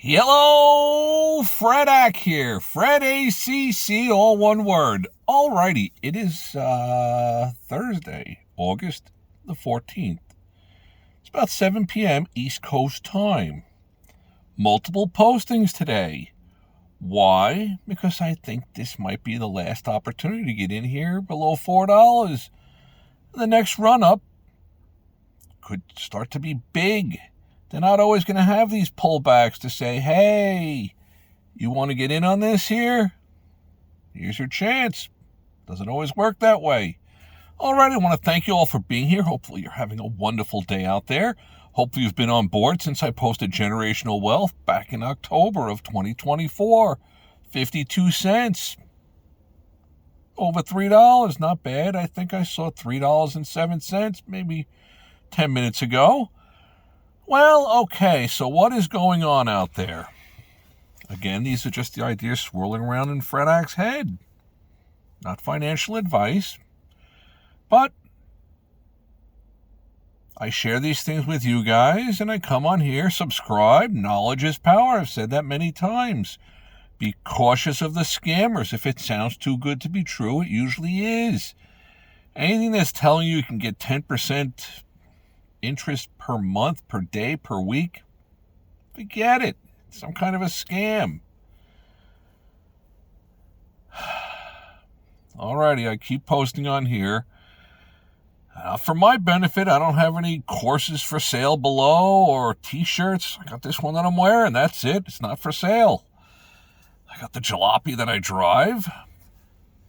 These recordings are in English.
Hello, Fredac here. Fred ACC, all one word. Alrighty, it is Thursday, August the 14th. It's about 7 p.m. East Coast time. Multiple postings today. Why? Because I think this might be the last opportunity to get in here below $4. The next run-up could start to be big. They're not always going to have these pullbacks to say, hey, you want to get in on this here? Here's your chance. Doesn't always work that way. All right, I want to thank you all for being here. Hopefully you're having a wonderful day out there. Hopefully you've been on board since I posted Generational Wealth back in October of 2024. 52 cents. Over $3. Not bad. I think I saw $3.07 maybe 10 minutes ago. Well, okay, so what is going on out there? Again, these are just the ideas swirling around in Fredac's head. Not financial advice. But I share these things with you guys, and I come on here, subscribe. Knowledge is power. I've said that many times. Be cautious of the scammers. If it sounds too good to be true, it usually is. Anything that's telling you can get 10% interest per month, per day, per week, forget it. It's some kind of a scam. Alrighty, I keep posting on here. For my benefit, I don't have any courses for sale below or t-shirts. I got this one that I'm wearing. That's it. It's not for sale. I got the jalopy that I drive.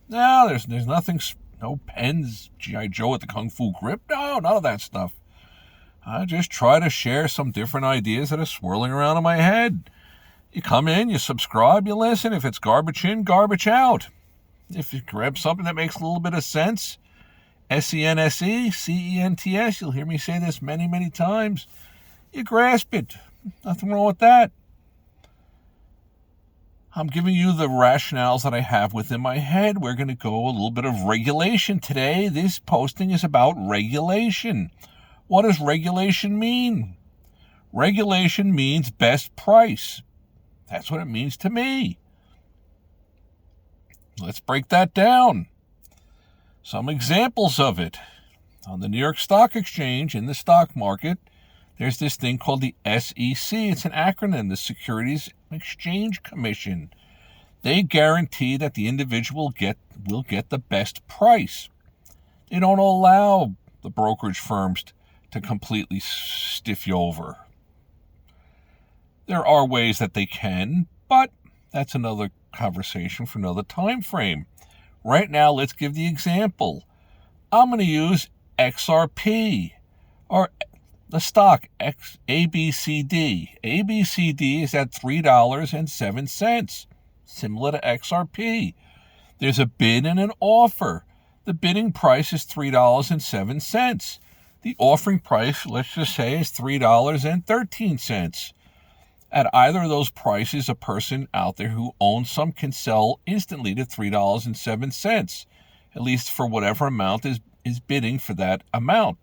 No, there's nothing, no pens, G.I. Joe with the Kung Fu grip. No, none of that stuff. I just try to share some different ideas that are swirling around in my head. You come in, you subscribe, you listen. If it's garbage in, garbage out. If you grab something that makes a little bit of sense, SENSE, CENTS, you'll hear me say this many, many times. You grasp it. Nothing wrong with that. I'm giving you the rationales that I have within my head. We're going to go a little bit of regulation today. This posting is about regulation. What does regulation mean? Regulation means best price. That's what it means to me. Let's break that down. Some examples of it. On the New York Stock Exchange, in the stock market, there's this thing called the SEC. It's an acronym, the Securities and Exchange Commission. They guarantee that the individual will get the best price. They don't allow the brokerage firms to completely stiff you over. There are ways that they can, but that's another conversation for another time frame. Right now, let's give the example. I'm going to use XRP, or the stock ABCD. ABCD is at $3.07, similar to XRP. There's a bid and an offer. The bidding price is $3.07. The offering price, let's just say, is $3.13. At either of those prices, a person out there who owns some can sell instantly to $3.07, at least for whatever amount is bidding for that amount.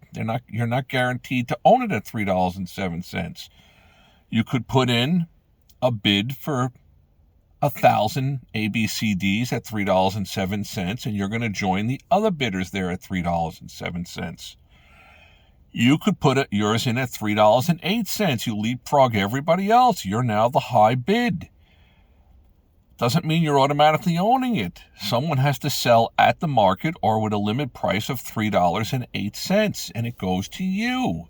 You're not guaranteed to own it at $3.07. You could put in a bid for 1,000 ABCDs at $3.07, and you're going to join the other bidders there at $3.07. You could put yours in at $3.08. You leapfrog everybody else. You're now the high bid. Doesn't mean you're automatically owning it. Someone has to sell at the market or with a limit price of $3.08, and it goes to you.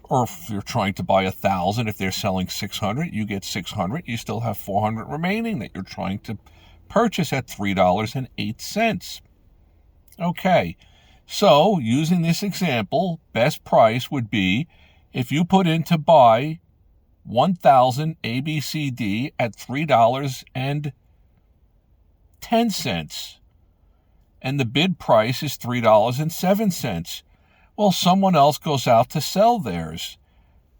Or if you're trying to buy 1,000, if they're selling 600, you get 600. You still have 400 remaining that you're trying to purchase at $3.08. Okay. So, using this example, best price would be if you put in to buy 1,000 ABCD at $3.10, and the bid price is $3.07. Well, someone else goes out to sell theirs,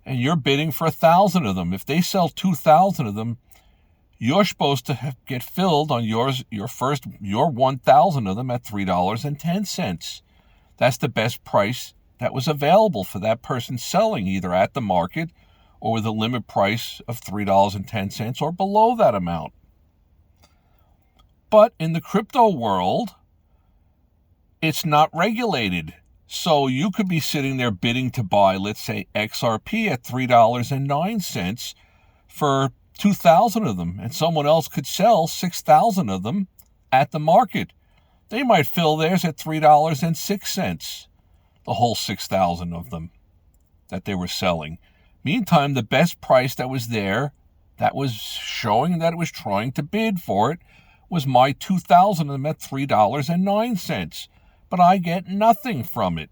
and you're bidding for 1,000 of them. If they sell 2,000 of them, you're supposed to get filled on your 1,000 of them at $3.10. That's the best price that was available for that person selling, either at the market or with a limit price of $3.10 or below that amount. But in the crypto world, it's not regulated. So you could be sitting there bidding to buy, let's say, XRP at $3.09 for 2,000 of them, and someone else could sell 6,000 of them at the market. They might fill theirs at $3.06, the whole 6,000 of them that they were selling. Meantime, the best price that was there, that was showing that it was trying to bid for it, was my 2,000 of them at $3.09. But I get nothing from it.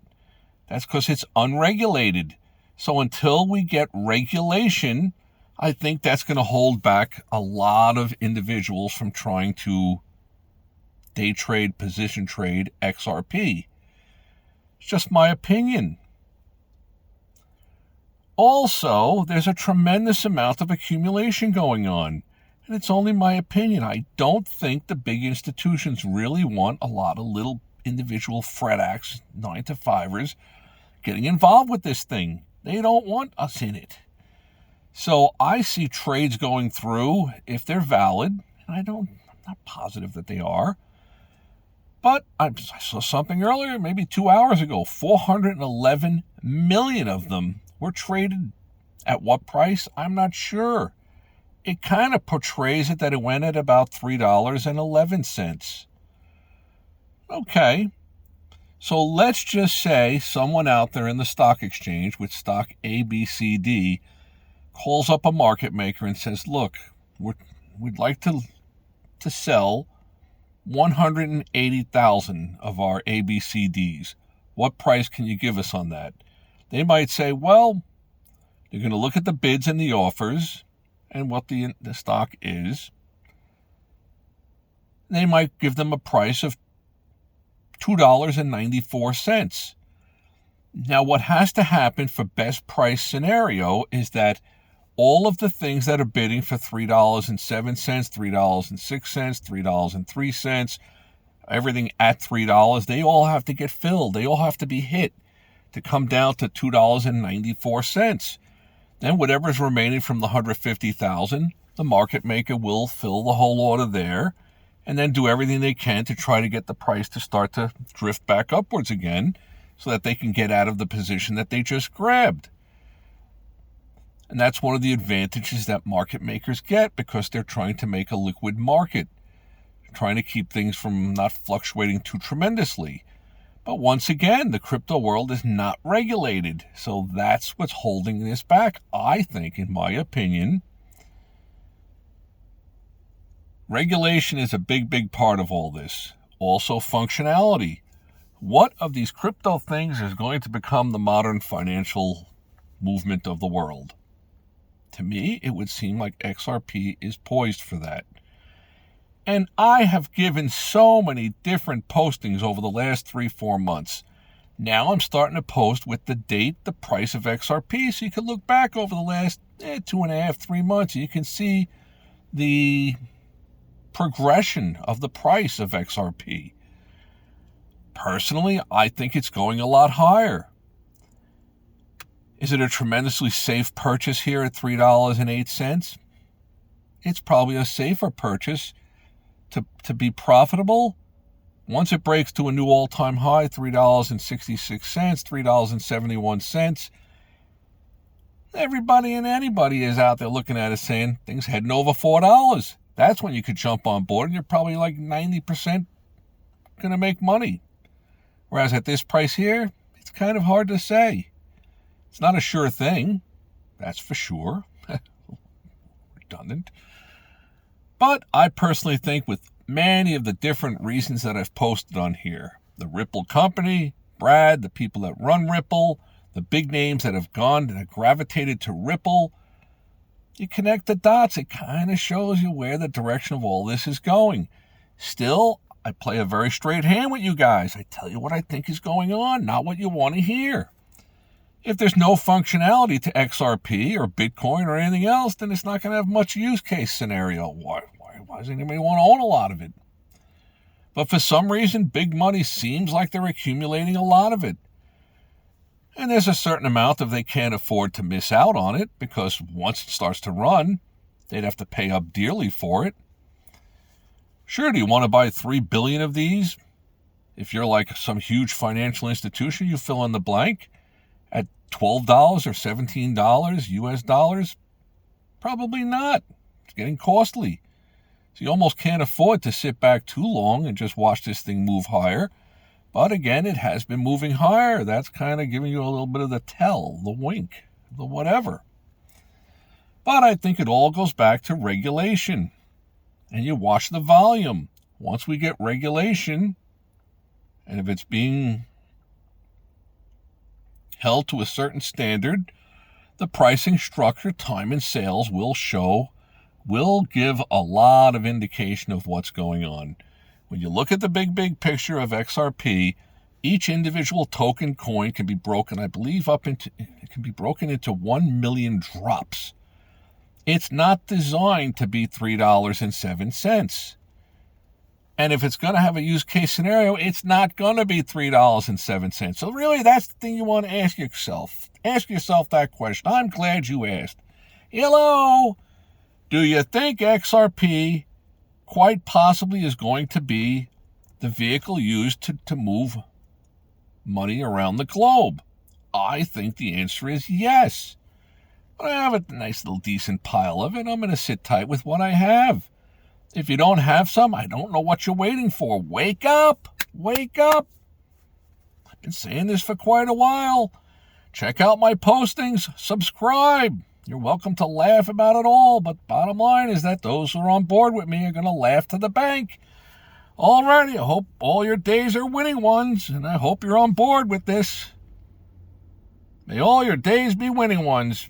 That's because it's unregulated. So until we get regulation, I think that's going to hold back a lot of individuals from trying to day trade, position trade XRP. It's just my opinion. Also, there's a tremendous amount of accumulation going on. And it's only my opinion. I don't think the big institutions really want a lot of little individual Fred acts, 9-to-5ers, getting involved with this thing. They don't want us in it. So I see trades going through, if they're valid, and I'm not positive that they are, but I saw something earlier, maybe 2 hours ago, 411 million of them were traded. At what price? I'm not sure. It kind of portrays it that it went at about $3.11. Okay, so let's just say someone out there in the stock exchange with stock ABCD calls up a market maker and says, look, we'd like to sell 180,000 of our ABCDs. What price can you give us on that? They might say, well, they're going to look at the bids and the offers and what the stock is. They might give them a price of $2.94. Now, what has to happen for best price scenario is that all of the things that are bidding for $3.07, $3.06, $3.03, everything at $3, they all have to get filled. They all have to be hit to come down to $2.94. Then whatever's remaining from the 150,000, the market maker will fill the whole order there, and then do everything they can to try to get the price to start to drift back upwards again so that they can get out of the position that they just grabbed. And that's one of the advantages that market makers get because they're trying to make a liquid market, trying to keep things from not fluctuating too tremendously. But once again, the crypto world is not regulated, so that's what's holding this back, I think, in my opinion. Regulation is a big part of all this. Also functionality. What of these crypto things is going to become the modern financial movement of the world? To me, it would seem like XRP is poised for that. And I have given so many different postings over the last 3-4 months. Now I'm starting to post with the date, the price of XRP, so you can look back over the last 2.5, 3 months, and you can see the progression of the price of XRP. Personally, I think it's going a lot higher. Is it a tremendously safe purchase here at $3.08? It's probably a safer purchase to be profitable. Once it breaks to a new all-time high, $3.66, $3.71, everybody and anybody is out there looking at it saying things heading over $4. That's when you could jump on board and you're probably like 90% going to make money. Whereas at this price here, it's kind of hard to say. It's not a sure thing, that's for sure. Redundant. But I personally think with many of the different reasons that I've posted on here, the Ripple company, Brad, the people that run Ripple, the big names that have gone and have gravitated to Ripple, you connect the dots, it kind of shows you where the direction of all this is going. Still, I play a very straight hand with you guys. I tell you what I think is going on, not what you want to hear. If there's no functionality to XRP or Bitcoin or anything else, then it's not going to have much use case scenario. Why does anybody want to own a lot of it? But for some reason, big money seems like they're accumulating a lot of it. And there's a certain amount that they can't afford to miss out on it, because once it starts to run, they'd have to pay up dearly for it. Sure, do you want to buy 3 billion of these? If you're like some huge financial institution, you fill in the blank at $12 or $17 US dollars? Probably not. It's getting costly. So you almost can't afford to sit back too long and just watch this thing move higher. But again, it has been moving higher. That's kind of giving you a little bit of the tell, the wink, the whatever. But I think it all goes back to regulation. And you watch the volume. Once we get regulation, and if it's being held to a certain standard, the pricing structure, time, and sales will give a lot of indication of what's going on. When you look at the big picture of XRP, each individual token coin can be broken, I believe, it can be broken into 1 million drops. It's not designed to be $3.07. And if it's going to have a use case scenario, it's not going to be $3.07. So really, that's the thing you want to ask yourself. Ask yourself that question. I'm glad you asked. Hello? Do you think XRP quite possibly is going to be the vehicle used to move money around the globe? I think the answer is yes. But I have a nice little decent pile of it. I'm going to sit tight with what I have. If you don't have some, I don't know what you're waiting for. Wake up! Wake up! I've been saying this for quite a while. Check out my postings. Subscribe. You're welcome to laugh about it all, but bottom line is that those who are on board with me are going to laugh to the bank. Alrighty, I hope all your days are winning ones, and I hope you're on board with this. May all your days be winning ones.